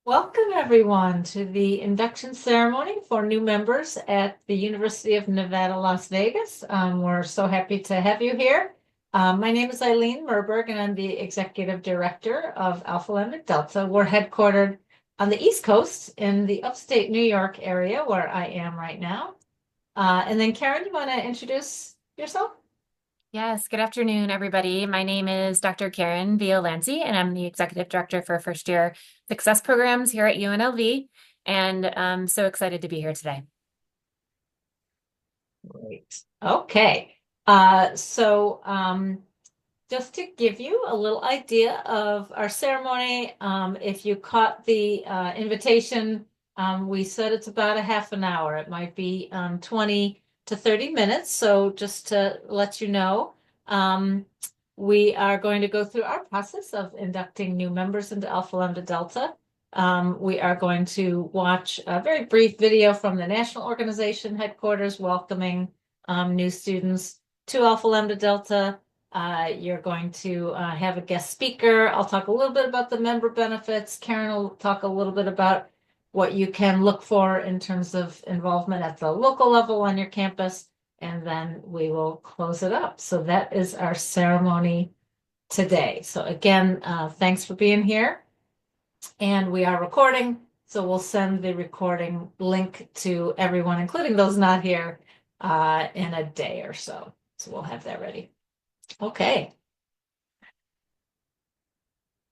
Welcome, everyone, to the induction ceremony for new members at the University of Nevada, Las Vegas. We're so happy to have you here. My name is Eileen Merberg, and I'm the Executive Director of Alpha Lambda Delta. We're headquartered on the East Coast in the upstate New York area, where I am right now. And then, Karen, you want to introduce yourself? Yes, good afternoon, everybody. My name is Dr. Karen Violanzi, and I'm the Executive Director for First Year Success Programs here at UNLV, and I'm so excited to be here today. Great. Okay. Just to give you a little idea of our ceremony, if you caught the invitation, we said it's about a half an hour. It might be 20 to 30 minutes. So just to let you know, um, we are going to go through our process of inducting new members into Alpha Lambda Delta. We are going to watch a very brief video from the National Organization headquarters welcoming new students to Alpha Lambda Delta. You're going to have a guest speaker. I'll talk a little bit about the member benefits. Karen will talk a little bit about what you can look for in terms of involvement at the local level on your campus, and then we will close it up. So that is our ceremony today. So again, thanks for being here. And we are recording, so we'll send the recording link to everyone, including those not here, in a day or so. So we'll have that ready. Okay.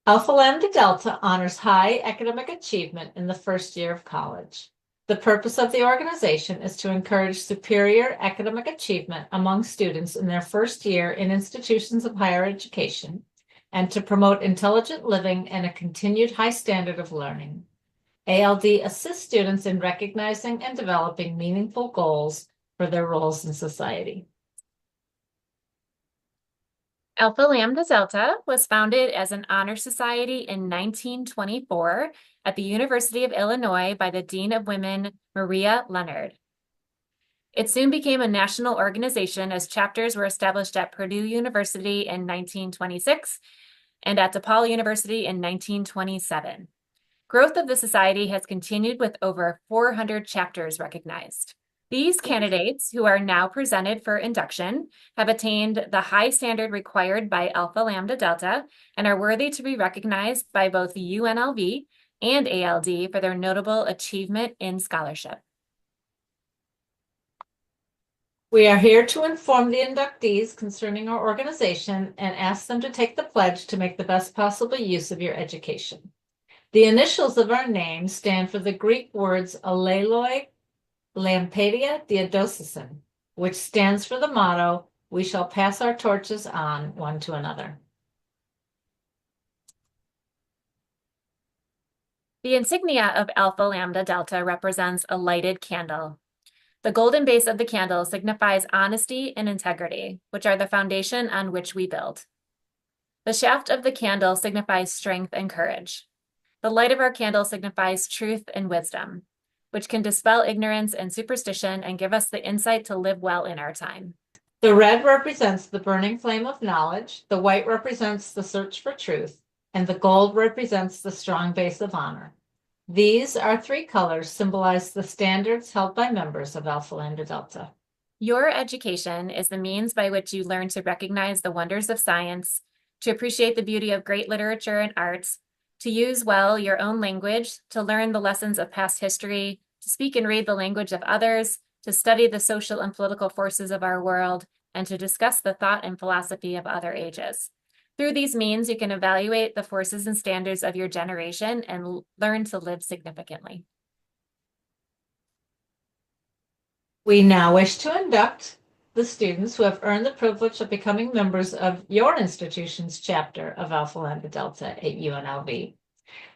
Alpha Lambda Delta honors high academic achievement in the first year of college. The purpose of the organization is to encourage superior academic achievement among students in their first year in institutions of higher education and to promote intelligent living and a continued high standard of learning. ALD assists students in recognizing and developing meaningful goals for their roles in society. Alpha Lambda Delta was founded as an honor society in 1924 at the University of Illinois by the Dean of Women, Maria Leonard. It soon became a national organization as chapters were established at Purdue University in 1926 and at DePaul University in 1927. Growth of the society has continued with over 400 chapters recognized. These candidates, who are now presented for induction, have attained the high standard required by Alpha Lambda Delta and are worthy to be recognized by both UNLV and ALD for their notable achievement in scholarship. We are here to inform the inductees concerning our organization and ask them to take the pledge to make the best possible use of your education. The initials of our name stand for the Greek words Alleloi Lampedia Diadocesan, which stands for the motto, "We shall pass our torches on one to another." The insignia of Alpha Lambda Delta represents a lighted candle. The golden base of the candle signifies honesty and integrity, which are the foundation on which we build. The shaft of the candle signifies strength and courage. The light of our candle signifies truth and wisdom, which can dispel ignorance and superstition and give us the insight to live well in our time. The red represents the burning flame of knowledge, the white represents the search for truth, and the gold represents the strong base of honor. These, our three colors, symbolize the standards held by members of Alpha Lambda Delta. Your education is the means by which you learn to recognize the wonders of science, to appreciate the beauty of great literature and arts, to use well your own language, to learn the lessons of past history, to speak and read the language of others, to study the social and political forces of our world, and to discuss the thought and philosophy of other ages. Through these means, you can evaluate the forces and standards of your generation and learn to live significantly. We now wish to induct the students who have earned the privilege of becoming members of your institution's chapter of Alpha Lambda Delta at UNLV.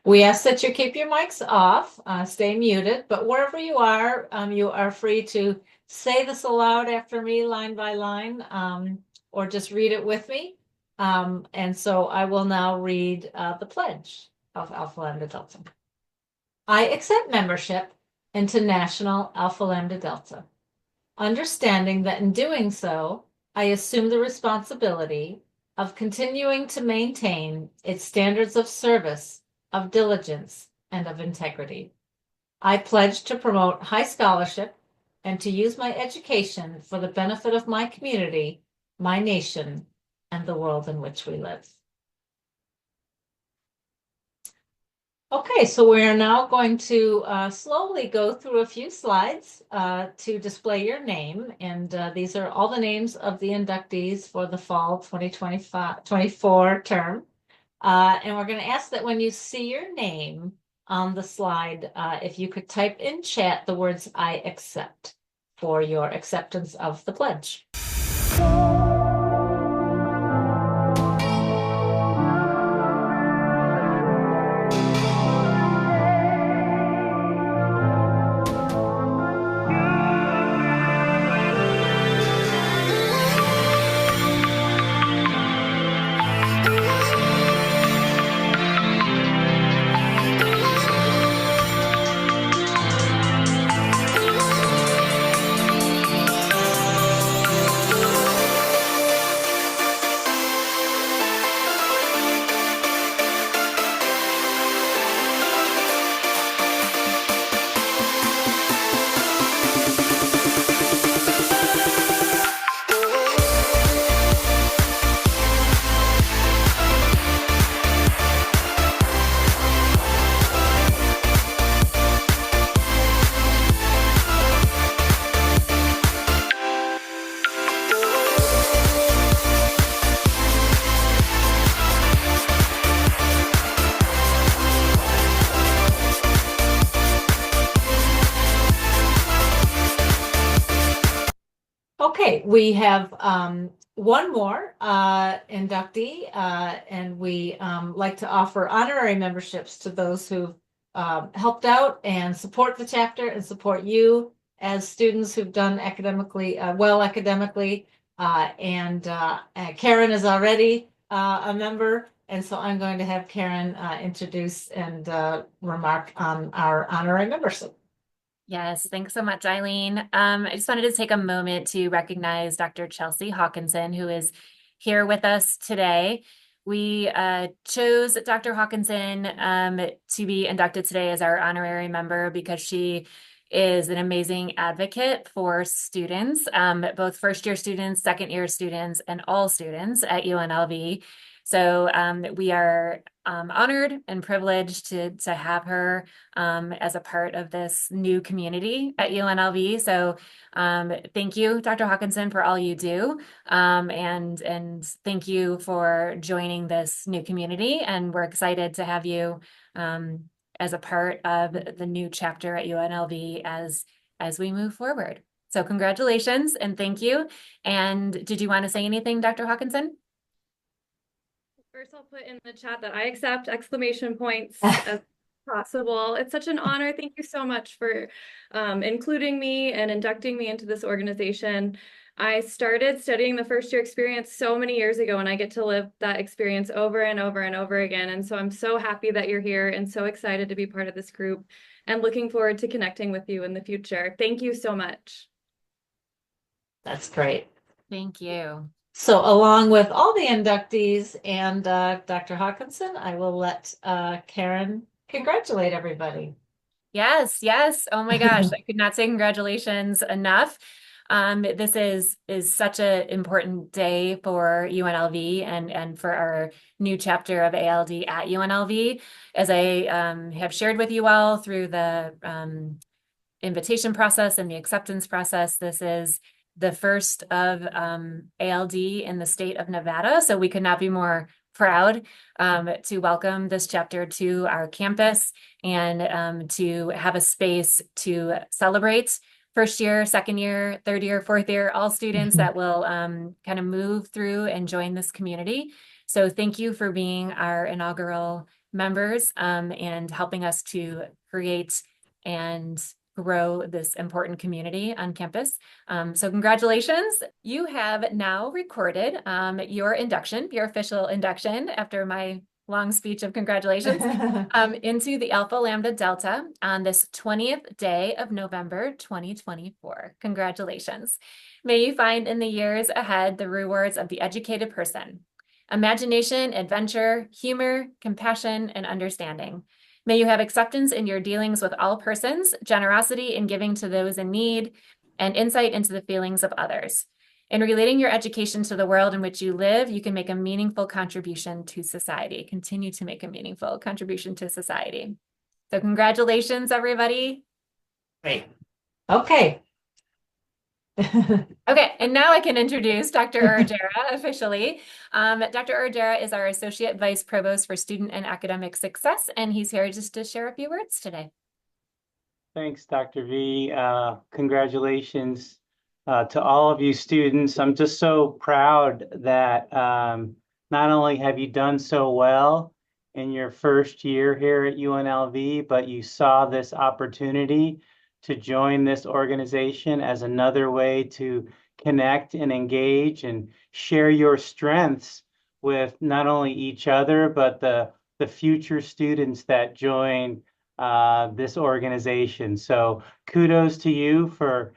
We ask that you keep your mics off, stay muted, but wherever you are free to say this aloud after me, line by line, or just read it with me. And so I will now read the pledge of Alpha Lambda Delta. I accept membership into National Alpha Lambda Delta, understanding that in doing so, I assume the responsibility of continuing to maintain its standards of service, of diligence, and of integrity. I pledge to promote high scholarship and to use my education for the benefit of my community, my nation, and the world in which we live. Okay, so we're now going to slowly go through a few slides to display your name. And these are all the names of the inductees for the fall 2024 term. And we're going to ask that when you see your name on the slide, if you could type in chat the words "I accept" for your acceptance of the pledge. Okay, we have one more inductee, and we like to offer honorary memberships to those who've helped out and support the chapter and support you as students who've done academically well academically. And Karen is already a member, and so I'm going to have Karen introduce and remark on our honorary membership. Yes, thanks so much, Eileen. I just wanted to take a moment to recognize Dr. Chelsea Hawkinson, who is here with us today. We chose Dr. Hawkinson to be inducted today as our honorary member because she is an amazing advocate for students, both first-year students, second-year students, and all students at UNLV. So we are honored and privileged to have her as a part of this new community at UNLV. So thank you, Dr. Hawkinson, for all you do. And thank you for joining this new community. And we're excited to have you as a part of the new chapter at UNLV as we move forward. So congratulations and thank you. And did you want to say anything, Dr. Hawkinson? First, I'll put in the chat that I accept exclamation points as possible. It's such an honor. Thank you so much for including me and inducting me into this organization. I started studying the first year experience so many years ago, and I get to live that experience over and over and over again. And so I'm so happy that you're here and so excited to be part of this group and looking forward to connecting with you in the future. Thank you so much. That's great. Thank you. So along with all the inductees and Dr. Hawkinson, I will let Karen congratulate everybody. Yes, yes. Oh my gosh, I could not say congratulations enough. This is such an important day for UNLV and for our new chapter of ALD at UNLV. As I have shared with you all through the invitation process and the acceptance process, this is the first of ALD in the state of Nevada. So we could not be more proud to welcome this chapter to our campus and to have a space to celebrate first year, second year, third year, fourth year, all students that will kind of move through and join this community. So thank you for being our inaugural members and helping us to create and grow this important community on campus. So congratulations. You have now recorded your induction, your official induction after my long speech of congratulations into the Alpha Lambda Delta on this 20th day of November 2024. Congratulations. May you find in the years ahead the rewards of the educated person. Imagination, adventure, humor, compassion, and understanding. May you have acceptance in your dealings with all persons, generosity in giving to those in need, and insight into the feelings of others. In relating your education to the world in which you live, you can make a meaningful contribution to society. Continue to make a meaningful contribution to society. So congratulations, everybody. Great. Okay. Okay, and now I can introduce Dr. Urjera officially. Dr. Urjera is our Associate Vice Provost for Student and Academic Success, and he's here just to share a few words today. Thanks, Dr. V. Congratulations to all of you students. I'm just so proud that not only have you done so well in your first year here at UNLV, but you saw this opportunity to join this organization as another way to connect and engage and share your strengths with not only each other, but the future students that join this organization. So kudos to you for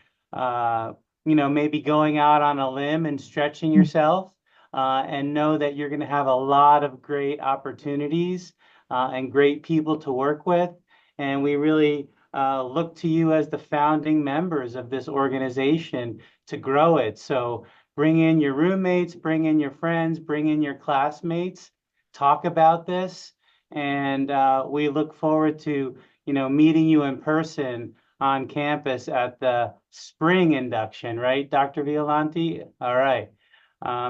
maybe going out on a limb and stretching yourself, and know that you're going to have a lot of great opportunities and great people to work with. And we really look to you as the founding members of this organization to grow it. So bring in your roommates, bring in your friends, bring in your classmates, talk about this. And we look forward to, meeting you in person on campus at the spring induction, right, Dr. Violanti? All right.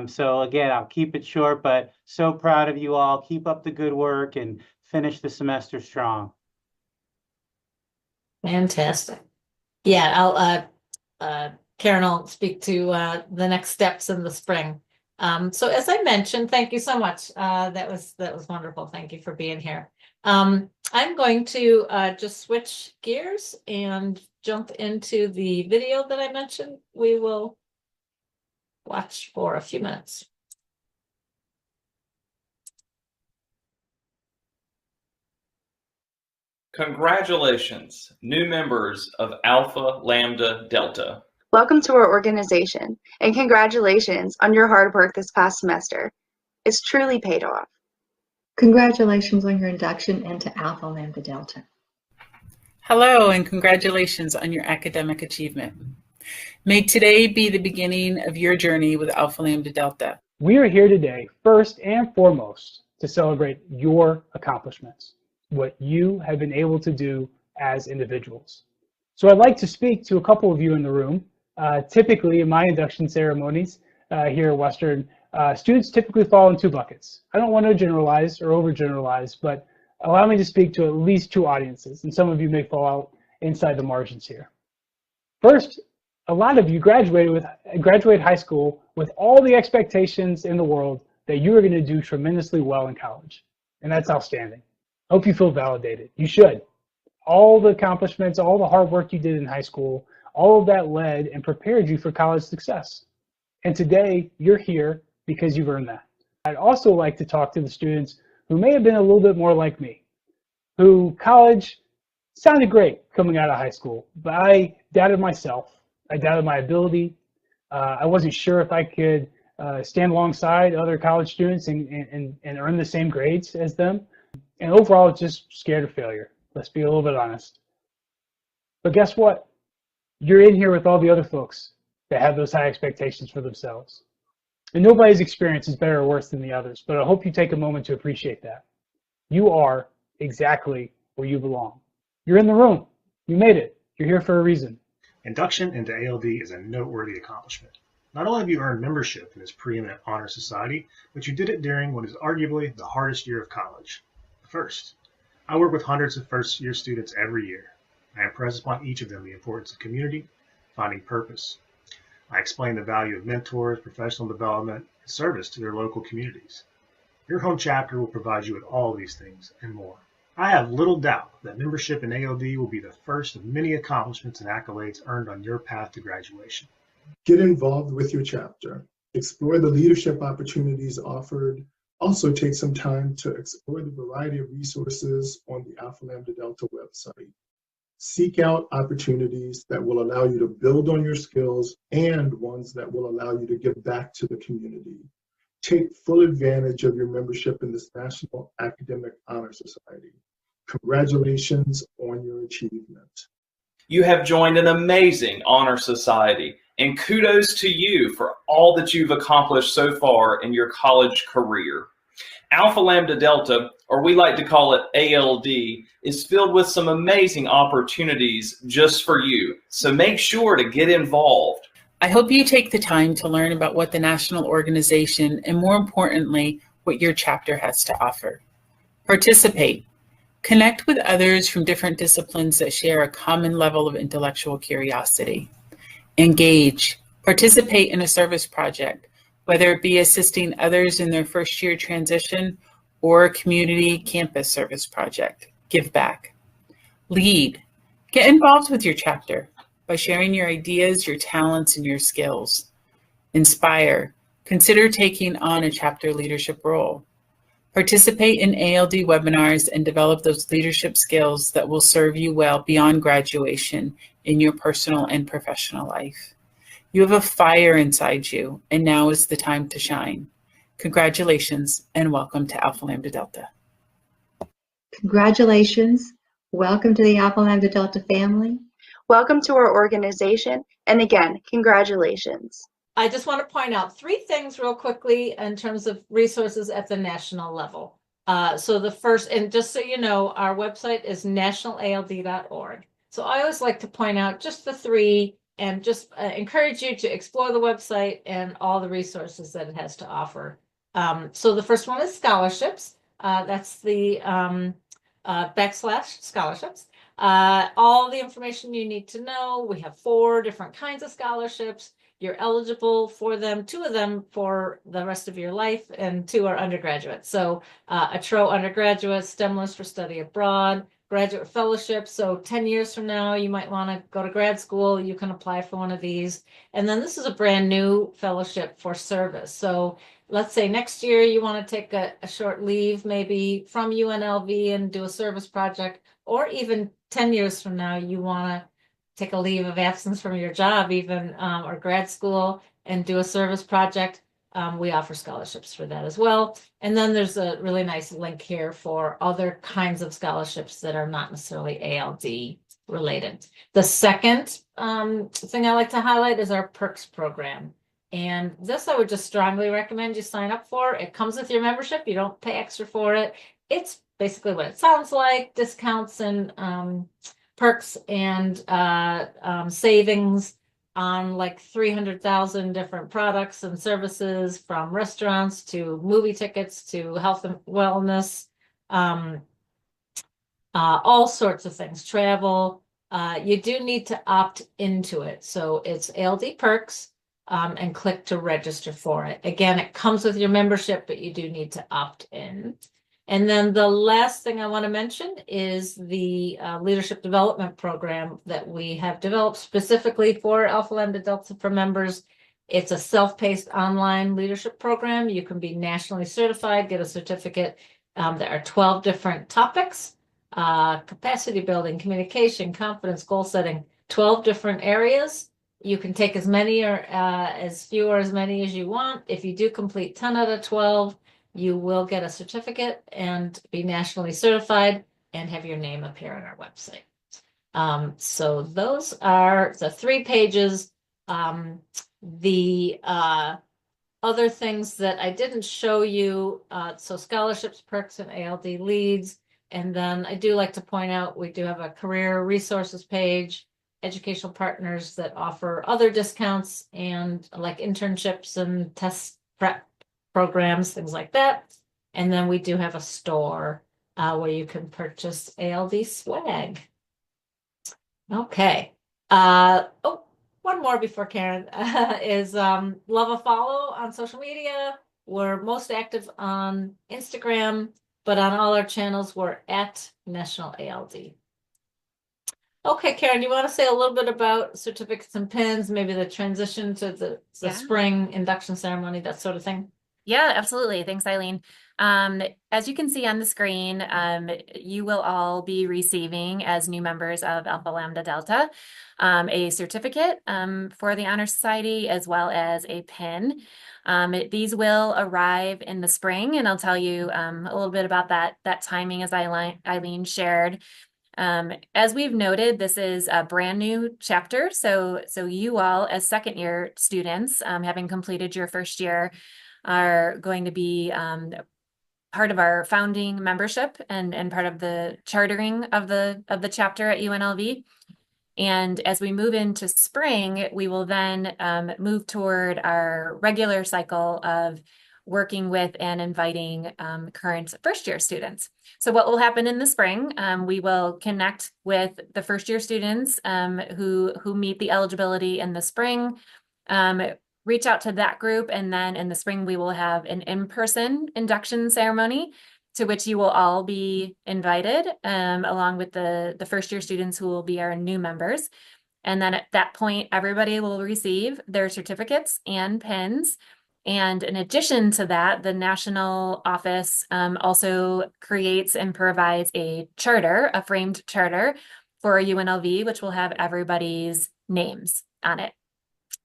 So again, I'll keep it short, but so proud of you all. Keep up the good work and finish the semester strong. Fantastic. Yeah, Karen will speak to the next steps in the spring. So as I mentioned, thank you so much. That was wonderful. Thank you for being here. I'm going to just switch gears and jump into the video that I mentioned. We will watch for a few minutes. Congratulations, new members of Alpha Lambda Delta. Welcome to our organization, and congratulations on your hard work this past semester. It's truly paid off. Congratulations on your induction into Alpha Lambda Delta. Hello, and congratulations on your academic achievement. May today be the beginning of your journey with Alpha Lambda Delta. We are here today, first and foremost, to celebrate your accomplishments, what you have been able to do as individuals. So I'd like to speak to a couple of you in the room. Typically, in my induction ceremonies here at Western, students typically fall in two buckets. I don't want to generalize or overgeneralize, but allow me to speak to at least two audiences, and some of you may fall out inside the margins here. First, a lot of you graduate high school with all the expectations in the world that you are going to do tremendously well in college, and that's outstanding. I hope you feel validated. You should. All the accomplishments, all the hard work you did in high school, all of that led and prepared you for college success. And today, you're here because you've earned that. I'd also like to talk to the students who may have been a little bit more like me, who college sounded great coming out of high school, but I doubted myself. I doubted my ability. I wasn't sure if I could stand alongside other college students and earn the same grades as them. And overall, just scared of failure. Let's be a little bit honest. But guess what? You're in here with all the other folks that have those high expectations for themselves. And nobody's experience is better or worse than the others, but I hope you take a moment to appreciate that. You are exactly where you belong. You're in the room. You made it. You're here for a reason. Induction into ALD is a noteworthy accomplishment. Not only have you earned membership in this preeminent honor society, but you did it during what is arguably the hardest year of college. First, I work with hundreds of first-year students every year. I impress upon each of them the importance of community, finding purpose. I explain the value of mentors, professional development, and service to their local communities. Your home chapter will provide you with all these things and more. I have little doubt that membership in ALD will be the first of many accomplishments and accolades earned on your path to graduation. Get involved with your chapter. Explore the leadership opportunities offered. Also take some time to explore the variety of resources on the Alpha Lambda Delta website. Seek out opportunities that will allow you to build on your skills and ones that will allow you to give back to the community. Take full advantage of your membership in this National Academic Honor Society. Congratulations on your achievement. You have joined an amazing honor society, and kudos to you for all that you've accomplished so far in your college career. Alpha Lambda Delta, or we like to call it ALD, is filled with some amazing opportunities just for you, so make sure to get involved. I hope you take the time to learn about what the national organization and, more importantly, what your chapter has to offer. Participate. Connect with others from different disciplines that share a common level of intellectual curiosity. Engage. Participate in a service project, whether it be assisting others in their first year transition or a community campus service project. Give back. Lead. Get involved with your chapter by sharing your ideas, your talents, and your skills. Inspire. Consider taking on a chapter leadership role. Participate in ALD webinars and develop those leadership skills that will serve you well beyond graduation in your personal and professional life. You have a fire inside you, and now is the time to shine. Congratulations, and welcome to Alpha Lambda Delta. Congratulations. Welcome to the Alpha Lambda Delta family. Welcome to our organization, and again, congratulations. I just want to point out 3 things real quickly in terms of resources at the national level. So the first, and just so you know, our website is nationalald.org. So I always like to point out just the 3 and just encourage you to explore the website and all the resources that it has to offer. So the first one is scholarships. That's the /scholarships. All the information you need to know. We have 4 different kinds of scholarships. You're eligible for them, 2 of them for the rest of your life, and 2 are undergraduate. So a TRO undergraduate, STEMless for study abroad, graduate fellowship. So 10 years from now, you might want to go to grad school. You can apply for one of these. And then this is a brand new fellowship for service. So let's say next year you want to take a short leave, maybe from UNLV and do a service project, or even 10 years from now, you want to take a leave of absence from your job even, or grad school and do a service project. We offer scholarships for that as well. And then there's a really nice link here for other kinds of scholarships that are not necessarily ALD related. The second thing I like to highlight is our perks program. And this I would just strongly recommend you sign up for. It comes with your membership. You don't pay extra for it. It's basically what it sounds like, discounts and perks and savings on like 300,000 different products and services, from restaurants to movie tickets to health and wellness, all sorts of things, travel. You do need to opt into it. So it's ALD Perks, and click to register for it. Again, it comes with your membership, but you do need to opt in. And then the last thing I want to mention is the leadership development program that we have developed specifically for Alpha Lambda Delta for members. It's a self-paced online leadership program. You can be nationally certified, get a certificate. There are 12 different topics: capacity building, communication, confidence, goal setting, 12 different areas. You can take as many or as few or as many as you want. If you do complete 10 out of 12, you will get a certificate and be nationally certified and have your name appear on our website. So those are the 3 pages. The other things that I didn't show you, so scholarships, perks, and ALD leads. And then I do like to point out, we do have a career resources page, educational partners that offer other discounts and like internships and test prep programs, things like that. And then we do have a store where you can purchase ALD swag. Okay. Oh, one more before Karen is love a follow on social media. We're most active on Instagram, but on all our channels, we're at National ALD. Okay, Karen, do you want to say a little bit about certificates and pins, maybe the transition to the spring induction ceremony, that sort of thing? Yeah, absolutely. Thanks, Eileen. As you can see on the screen, you will all be receiving, as new members of Alpha Lambda Delta, a certificate for the Honor Society, as well as a pin. These will arrive in the spring, and I'll tell you a little bit about that timing, as Eileen shared. As we've noted, this is a brand new chapter, so you all, as second year students, having completed your first year, are going to be part of our founding membership and part of the chartering of the chapter at UNLV. And as we move into spring, we will then move toward our regular cycle of working with and inviting current first year students. So what will happen in the spring, we will connect with the first year students who meet the eligibility in the spring, reach out to that group, and then in the spring we will have an in-person induction ceremony to which you will all be invited, along with the first year students who will be our new members. And then at that point, everybody will receive their certificates and pins. And in addition to that, the national office also creates and provides a charter, a framed charter for UNLV, which will have everybody's names on it.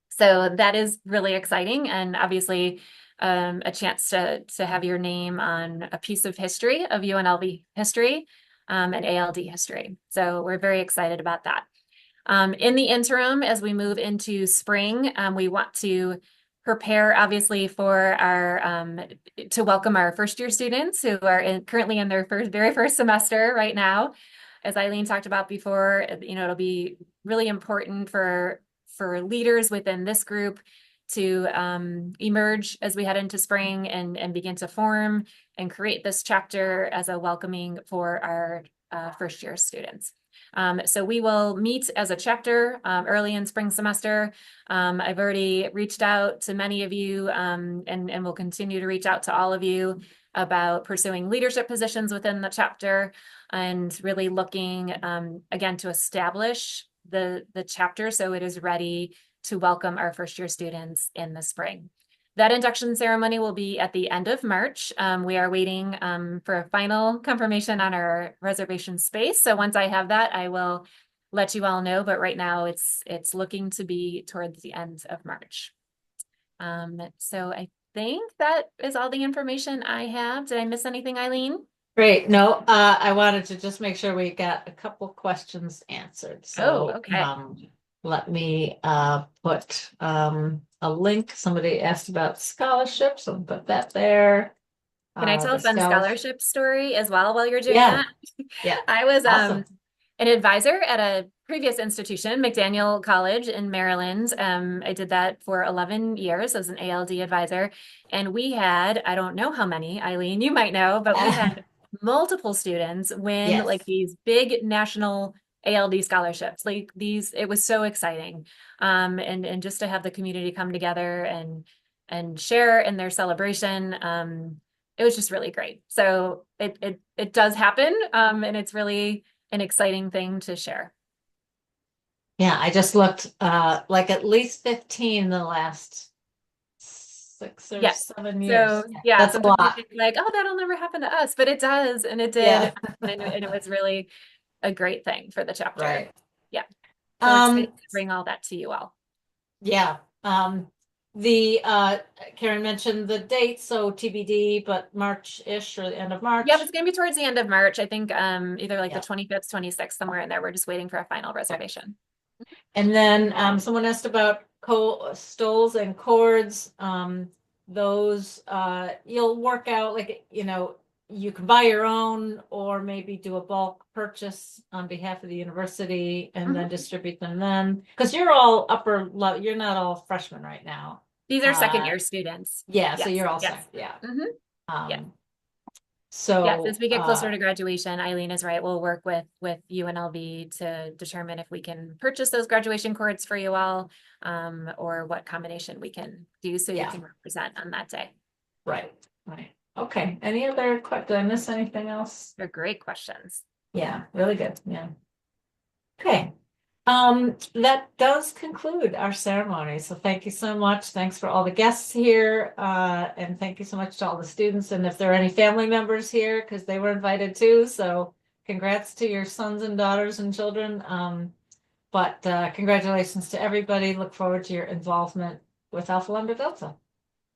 So that is really exciting, and obviously a chance to have your name on a piece of history, of UNLV history and ALD history. So we're very excited about that. In the interim, as we move into spring, we want to prepare, obviously, for our to welcome our first year students who are currently in their very first semester right now. As Eileen talked about before, it'll be really important for leaders within this group to emerge as we head into spring and begin to form and create this chapter as a welcoming for our first year students. So we will meet as a chapter early in spring semester. I've already reached out to many of you and will continue to reach out to all of you about pursuing leadership positions within the chapter and really looking again to establish the chapter so it is ready to welcome our first year students in the spring. That induction ceremony will be at the end of March. We are waiting for a final confirmation on our reservation space. So once I have that, I will let you all know. But right now it's looking to be towards the end of March. So I think that is all the information I have. Did I miss anything, Eileen? Great. No, I wanted to just make sure we got a couple questions answered. So okay. Let me put a link. Somebody asked about scholarships. I'll put that there. Can I tell a fun scholarship story as well while you're doing that? Yeah. I was awesome. An advisor at a previous institution, McDaniel College in Maryland. I did that for 11 years as an ALD advisor. And we had, I don't know how many, Eileen, you might know, but we had multiple students win like these big national ALD scholarships. Like these, it was so exciting. And just to have the community come together and share in their celebration, it was just really great. So it does happen, and it's really an exciting thing to share. Yeah, I just looked like at least 15 in the last 6 or 7 years. So yeah, that's a lot. Like, oh, that'll never happen to us, but it does, and it did, and it was really a great thing for the chapter. Right. Yeah. So excited to bring all that to you all. Yeah. Karen mentioned the date, so TBD, but March-ish or the end of March. Yeah, it's going to be towards the end of March. I think either like the 25th, 26th, somewhere in there. We're just waiting for a final reservation. And then someone asked about stoles and cords. Those you'll work out, like, you can buy your own or maybe do a bulk purchase on behalf of the university and then distribute them then. Because you're all upper level, you're not all freshmen right now. These are second year students. Yeah, so you're all second, yeah. So yeah, as we get closer to graduation, Eileen is right. We'll work with UNLV to determine if we can purchase those graduation cords for you all, or what combination we can do so you can represent on that day. Right. Okay. Any other questions? Did I miss anything else? They're great questions. Yeah, really good. Yeah. Okay. That does conclude our ceremony. So thank you so much. Thanks for all the guests here. And thank you so much to all the students. And if there are any family members here, because they were invited too. So congrats to your sons and daughters and children. But congratulations to everybody. Look forward to your involvement with Alpha Lambda Delta.